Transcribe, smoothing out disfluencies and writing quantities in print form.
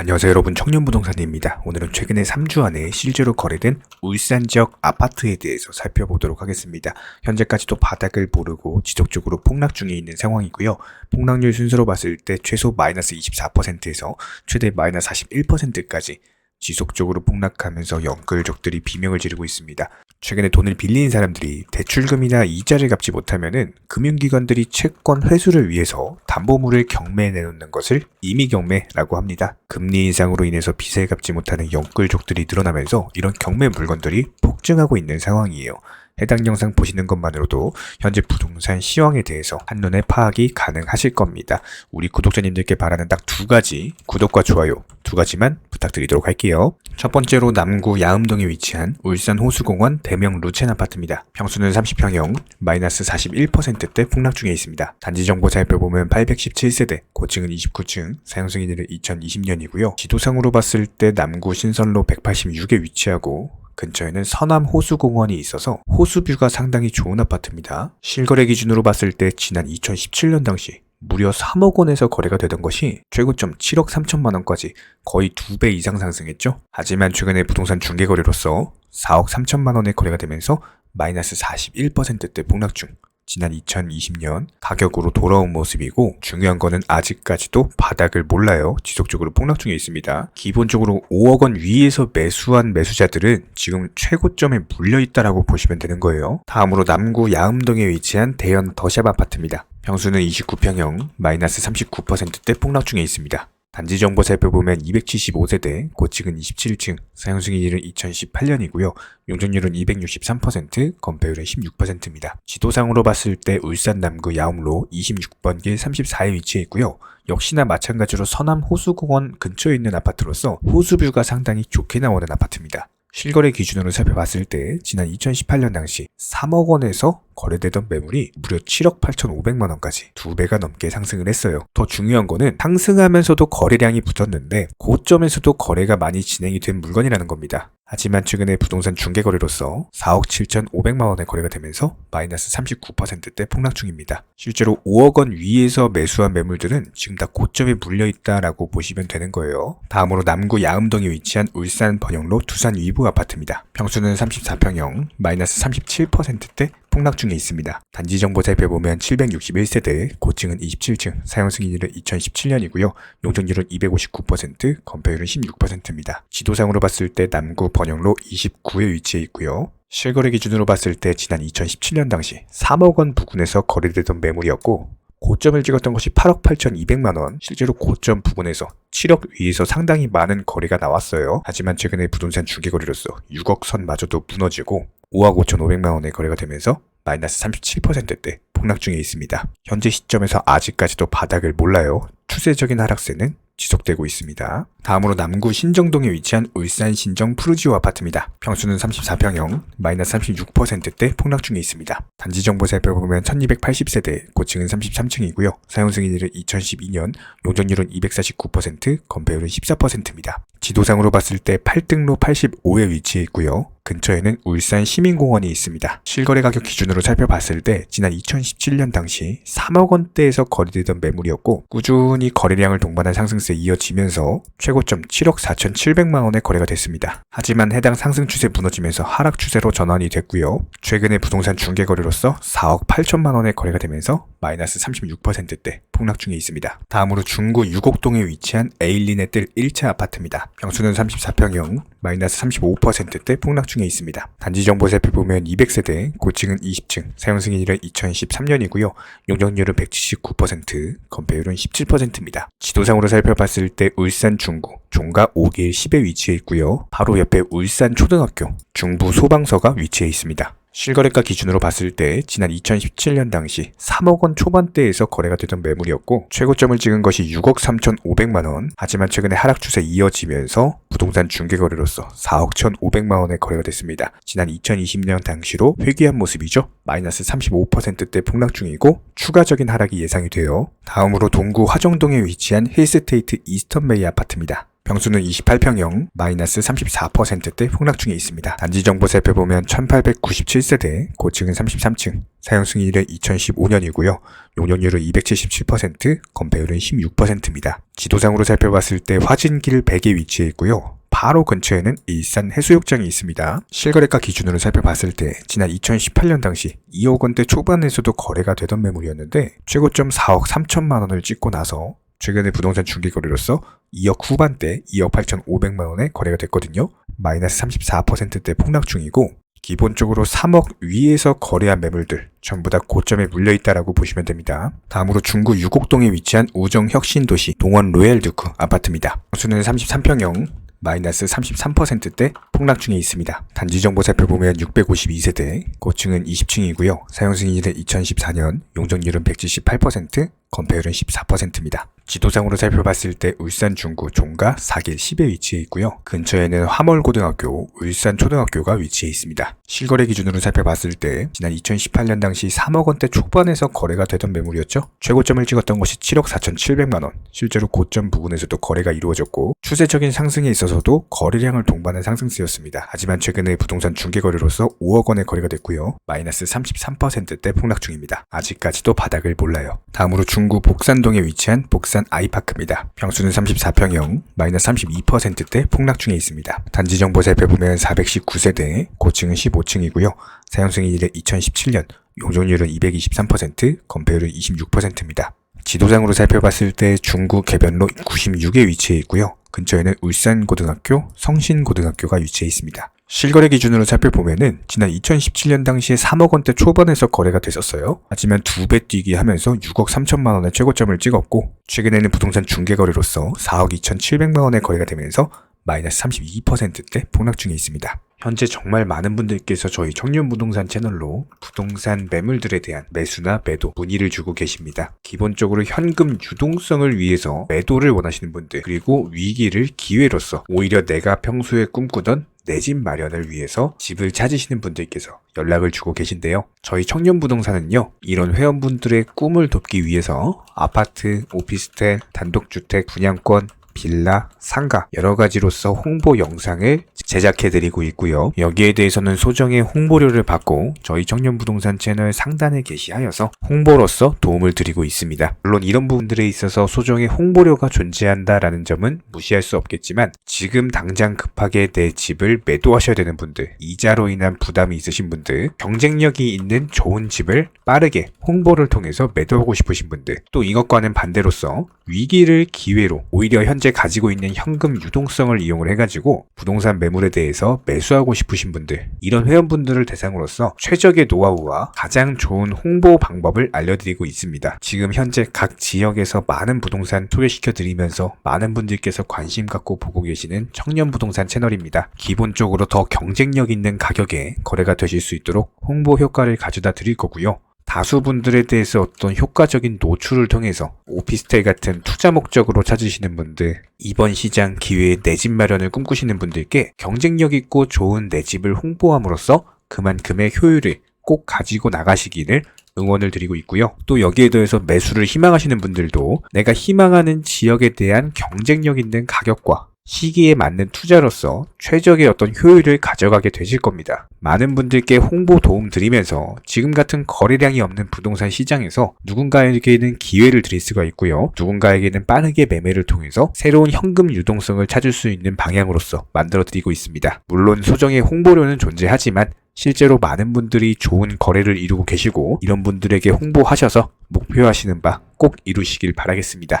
안녕하세요 여러분, 청년부동산입니다. 오늘은 최근에 3주 안에 실제로 거래된 울산 지역 아파트에 대해서 살펴보도록 하겠습니다. 현재까지도 바닥을 모르고 지속적으로 폭락 중에 있는 상황이고요. 폭락률 순서로 봤을 때 최소 마이너스 24%에서 최대 마이너스 41%까지 지속적으로 폭락하면서 연끌족들이 비명을 지르고 있습니다. 최근에 돈을 빌린 사람들이 대출금이나 이자를 갚지 못하면은 금융기관들이 채권 회수를 위해서 담보물을 경매에 내놓는 것을 임의경매라고 합니다. 금리 인상으로 인해서 빚을 갚지 못하는 연끌족들이 늘어나면서 이런 경매 물건들이 폭증하고 있는 상황이에요. 해당 영상 보시는 것만으로도 현재 부동산 시황에 대해서 한눈에 파악이 가능하실 겁니다. 우리 구독자님들께 바라는 딱 두 가지, 구독과 좋아요 두 가지만 부탁드리도록 할게요. 첫 번째로 남구 야음동에 위치한 울산 호수공원 대명 루첸 아파트입니다. 평수는 30평형, 마이너스 41%대 폭락 중에 있습니다. 단지 정보 살펴보면 817세대, 고층은 29층, 사용 승인일은 2020년이고요. 지도상으로 봤을 때 남구 신선로 186에 위치하고 근처에는 서남 호수공원이 있어서 호수뷰가 상당히 좋은 아파트입니다. 실거래 기준으로 봤을 때 지난 2017년 당시 무려 3억 원에서 거래가 되던 것이 최고점 7억 3천만 원까지 거의 2배 이상 상승했죠. 하지만 최근에 부동산 중개거래로서 4억 3천만 원에 거래가 되면서 마이너스 41%대 폭락 중, 지난 2020년 가격으로 돌아온 모습이고, 중요한 거는 아직까지도 바닥을 몰라요. 지속적으로 폭락 중에 있습니다. 기본적으로 5억 원 위에서 매수한 매수자들은 지금 최고점에 물려있다라고 보시면 되는 거예요. 다음으로 남구 야음동에 위치한 대연 더샵 아파트입니다. 평수는 29평형, 마이너스 39%대 폭락 중에 있습니다. 단지 정보 살펴보면 275세대, 고층은 27층, 사용 승인일은 2018년이고요. 용적률은 263%, 건폐율은 16%입니다. 지도상으로 봤을 때 울산 남구 야음로 26번 길 34에 위치해 있고요. 역시나 마찬가지로 서남 호수공원 근처에 있는 아파트로서 호수뷰가 상당히 좋게 나오는 아파트입니다. 실거래 기준으로 살펴봤을 때 지난 2018년 당시 3억 원에서 거래되던 매물이 무려 7억 8,500만 원까지 2배가 넘게 상승을 했어요. 더 중요한 거는 상승하면서도 거래량이 붙었는데 고점에서도 거래가 많이 진행이 된 물건이라는 겁니다. 하지만 최근에 부동산 중개거래로서 4억 7,500만 원에 거래가 되면서 마이너스 39%대 폭락 중입니다. 실제로 5억 원 위에서 매수한 매물들은 지금 다 고점에 물려있다라고 보시면 되는 거예요. 다음으로 남구 야음동에 위치한 울산 번영로 두산 위브 아파트입니다. 평수는 34평형, 마이너스 37%대 폭락 중에 있습니다. 단지 정보 살펴보면 761세대, 고층은 27층, 사용 승인일은 2017년이고요. 용적률은 259%, 건폐율은 16%입니다. 지도상으로 봤을 때 남구 번영로 29에 위치해 있고요. 실거래 기준으로 봤을 때 지난 2017년 당시 3억 원 부근에서 거래되던 매물이었고, 고점을 찍었던 것이 8억 8,200만 원, 실제로 고점 부근에서 7억 위에서 상당히 많은 거래가 나왔어요. 하지만 최근에 부동산 중개거래로서 6억 선마저도 무너지고 5억 5,500만 원에 거래가 되면서 마이너스 37%대 폭락 중에 있습니다. 현재 시점에서 아직까지도 바닥을 몰라요. 추세적인 하락세는 지속되고 있습니다. 다음으로 남구 신정동에 위치한 울산 신정 푸르지오 아파트입니다. 평수는 34평형, 마이너스 36%대 폭락 중에 있습니다. 단지 정보 살펴보면 1280세대, 고층은 33층이고요. 사용 승인일은 2012년, 용적률은 249%, 건폐율은 14%입니다. 지도상으로 봤을 때 8등로 85에 위치해 있고요. 근처에는 울산 시민공원이 있습니다. 실거래 가격 기준으로 살펴봤을 때 지난 2017년 당시 3억 원대에서 거래되던 매물이었고, 꾸준히 거래량을 동반한 상승세 이어지면서 최고점 7억 4,700만 원에 거래가 됐습니다. 하지만 해당 상승 추세 무너지면서 하락 추세로 전환이 됐고요. 최근에 부동산 중개거래로서 4억 8천만 원에 거래가 되면서 마이너스 36%대 폭락 중에 있습니다. 다음으로 중구 유곡동에 위치한 에일리네뜰 1차 아파트입니다. 평수는 34평형, 마이너스 35%대 폭락 중에 있습니다. 단지 정보 살펴보면 200세대, 고층은 20층, 사용 승인일은 2013년이고요. 용적률은 179%, 건폐율은 17%입니다. 지도상으로 살펴봤을 때 울산 중구 종가 5길 10에 위치해 있고요. 바로 옆에 울산 초등학교 중부 소방서가 위치해 있습니다. 실거래가 기준으로 봤을 때 지난 2017년 당시 3억 원 초반대에서 거래가 되던 매물이었고, 최고점을 찍은 것이 6억 3,500만 원. 하지만 최근에 하락 추세 이어지면서 부동산 중개거래로서 4억 1,500만 원에 거래가 됐습니다. 지난 2020년 당시로 회귀한 모습이죠. 마이너스 35%대 폭락 중이고 추가적인 하락이 예상이 돼요. 다음으로 동구 화정동에 위치한 힐스테이트 이스턴베이 아파트입니다. 평수는 28평형 마이너스 34%대 폭락 중에 있습니다. 단지 정보 살펴보면 1897세대, 고층은 33층, 사용 승인일은 2015년이고요. 용적률은 277%, 건폐율은 16%입니다. 지도상으로 살펴봤을 때 화진길 100에 위치해 있고요. 바로 근처에는 일산 해수욕장이 있습니다. 실거래가 기준으로 살펴봤을 때 지난 2018년 당시 2억 원대 초반에서도 거래가 되던 매물이었는데 최고점 4억 3천만 원을 찍고 나서 최근에 부동산 중개거래로서 2억 후반대 2억 8,500만 원에 거래가 됐거든요. 마이너스 34%대 폭락 중이고 기본적으로 3억 위에서 거래한 매물들 전부 다 고점에 물려있다라고 보시면 됩니다. 다음으로 중구 6옥동에 위치한 우정혁신도시 동원 로얄두크 아파트입니다. 평수는 33평형 마이너스 33%대 폭락 중에 있습니다. 단지 정보 살펴보면 652세대, 고층은 20층이고요. 사용 승인일은 2014년, 용적률은 178%, 건폐율은 14%입니다. 지도상으로 살펴봤을 때 울산 중구 종가 4길 10에 위치해 있고요. 근처에는 화월고등학교, 울산초등학교가 위치해 있습니다. 실거래 기준으로 살펴봤을 때 지난 2018년 당시 3억 원대 초반에서 거래가 되던 매물이었죠. 최고점을 찍었던 것이 7억 4,700만 원. 실제로 고점 부분에서도 거래가 이루어졌고 추세적인 상승에 있어서도 거래량을 동반한 상승세였습니다. 하지만 최근에 부동산 중개거래로서 5억 원의 거래가 됐고요. 마이너스 33%대 폭락 중입니다. 아직까지도 바닥을 몰라요. 다음으로 중구 복산동에 위치한 복산 아이파크입니다. 평수는 34평형, 마이너스 32%대 폭락 중에 있습니다. 단지 정보 살펴보면 419세대, 고층은 15층이고요. 사용 승인일은 2017년, 용적률은 223%, 건폐율은 26%입니다. 지도상으로 살펴봤을 때 중구 개변로 96에 위치해 있고요. 근처에는 울산고등학교, 성신고등학교가 위치해 있습니다. 실거래 기준으로 살펴보면은 지난 2017년 당시에 3억 원대 초반에서 거래가 됐었어요. 하지만 2배 뛰기 하면서 6억 3천만 원의 최고점을 찍었고 최근에는 부동산 중개거래로서 4억 2,700만 원의 거래가 되면서 마이너스 32%대 폭락 중에 있습니다. 현재 정말 많은 분들께서 저희 청년부동산 채널로 부동산 매물들에 대한 매수나 매도 문의를 주고 계십니다. 기본적으로 현금 유동성을 위해서 매도를 원하시는 분들, 그리고 위기를 기회로서 오히려 내가 평소에 꿈꾸던 내 집 마련을 위해서 집을 찾으시는 분들께서 연락을 주고 계신데요. 저희 청년부동산은요, 이런 회원분들의 꿈을 돕기 위해서 아파트, 오피스텔, 단독주택, 분양권, 빌라, 상가 여러 가지로서 홍보 영상을 제작해드리고 있고요. 여기에 대해서는 소정의 홍보료를 받고 저희 청년부동산 채널 상단에 게시하여서 홍보로서 도움을 드리고 있습니다. 물론 이런 부분들에 있어서 소정의 홍보료가 존재한다라는 점은 무시할 수 없겠지만 지금 당장 급하게 내 집을 매도하셔야 되는 분들, 이자로 인한 부담이 있으신 분들, 경쟁력이 있는 좋은 집을 빠르게 홍보를 통해서 매도하고 싶으신 분들, 또 이것과는 반대로서 위기를 기회로 오히려 현재 가지고 있는 현금 유동성을 이용을 해가지고 부동산 매물에 대해서 매수하고 싶으신 분들, 이런 회원분들을 대상으로서 최적의 노하우와 가장 좋은 홍보 방법을 알려드리고 있습니다. 지금 현재 각 지역에서 많은 부동산 소개시켜드리면서 많은 분들께서 관심 갖고 보고 계시는 청년부동산 채널입니다. 기본적으로 더 경쟁력 있는 가격에 거래가 되실 수 있도록 홍보 효과를 가져다 드릴 거고요. 다수 분들에 대해서 어떤 효과적인 노출을 통해서 오피스텔 같은 투자 목적으로 찾으시는 분들, 이번 시장 기회에 내 집 마련을 꿈꾸시는 분들께 경쟁력 있고 좋은 내 집을 홍보함으로써 그만큼의 효율을 꼭 가지고 나가시기를 응원을 드리고 있고요. 또 여기에 더해서 매수를 희망하시는 분들도 내가 희망하는 지역에 대한 경쟁력 있는 가격과 시기에 맞는 투자로서 최적의 어떤 효율을 가져가게 되실 겁니다. 많은 분들께 홍보 도움 드리면서 지금 같은 거래량이 없는 부동산 시장에서 누군가에게는 기회를 드릴 수가 있고요. 누군가에게는 빠르게 매매를 통해서 새로운 현금 유동성을 찾을 수 있는 방향으로서 만들어 드리고 있습니다. 물론 소정의 홍보료는 존재하지만 실제로 많은 분들이 좋은 거래를 이루고 계시고 이런 분들에게 홍보하셔서 목표하시는 바 꼭 이루시길 바라겠습니다.